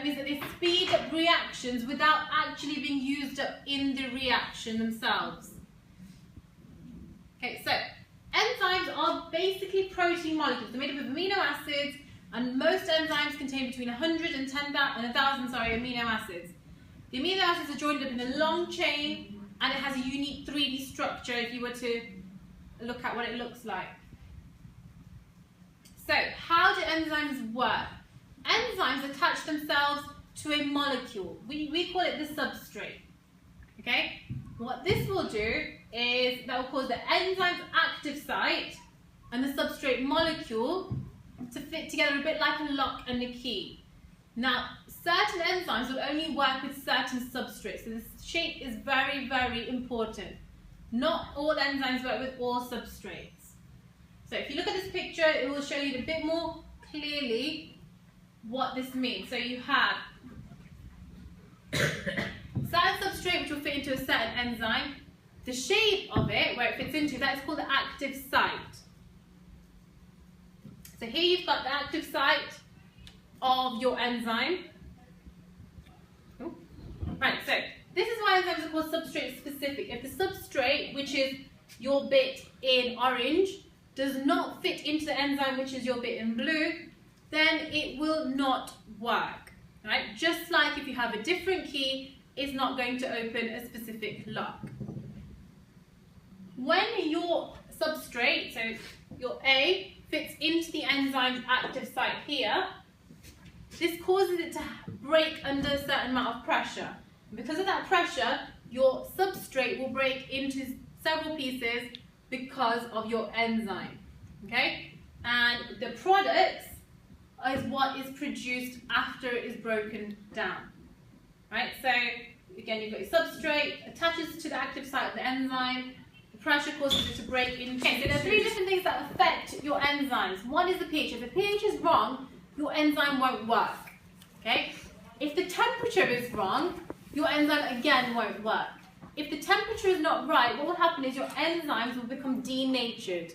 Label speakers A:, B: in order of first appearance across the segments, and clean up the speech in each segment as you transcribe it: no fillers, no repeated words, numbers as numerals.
A: means that they speed up reactions without actually being used up in the reaction themselves. Okay, so enzymes are basically protein molecules. They're made up of amino acids, and most enzymes contain between 100 and 1,000 amino acids. The amino acids are joined up in a long chain, and it has a unique 3D structure if you were to look at what it looks like. So, how do enzymes work? Enzymes attach themselves to a molecule. We call it the substrate. Okay? What this will do is that will cause the enzyme's active site and the substrate molecule to fit together a bit like a lock and a key. Now, certain enzymes will only work with certain substrates, so this shape is very, very important. Not all enzymes work with all substrates. So if you look at this picture, it will show you a bit more clearly what this means. So you have certain substrate which will fit into a certain enzyme. The shape of it, where it fits into, that is called the active site. So here you've got the active site of your enzyme. Right, so this is why enzymes are called substrate specific. If the substrate, which is your bit in orange, does not fit into the enzyme, which is your bit in blue, then it will not work. Right? Just like if you have a different key, it's not going to open a specific lock. When your substrate, so your A, fits into the enzyme's active site here, this causes it to break under a certain amount of pressure. And because of that pressure, your substrate will break into several pieces because of your enzyme. Okay? And the products is what is produced after it is broken down. Right? So, again, you've got your substrate, attaches to the active site of the enzyme, the pressure causes it to break into... Okay, so there are 3 different things that affect your enzymes. One is the pH. If the pH is wrong, your enzyme won't work. Okay? If the temperature is wrong, your enzyme again won't work. If the temperature is not right, what will happen is your enzymes will become denatured.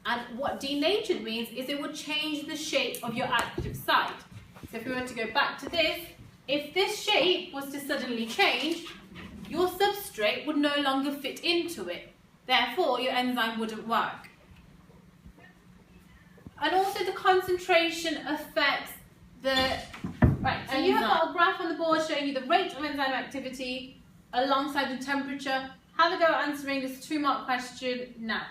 A: And what denatured means is it will change the shape of your active site. So if we were to go back to this, if this shape was to suddenly change, your substrate would no longer fit into it. Therefore, your enzyme wouldn't work. And also the concentration affects the... Right, so you have got a graph on the board showing you the rate of enzyme activity alongside the temperature. Have a go at answering this 2-mark question now.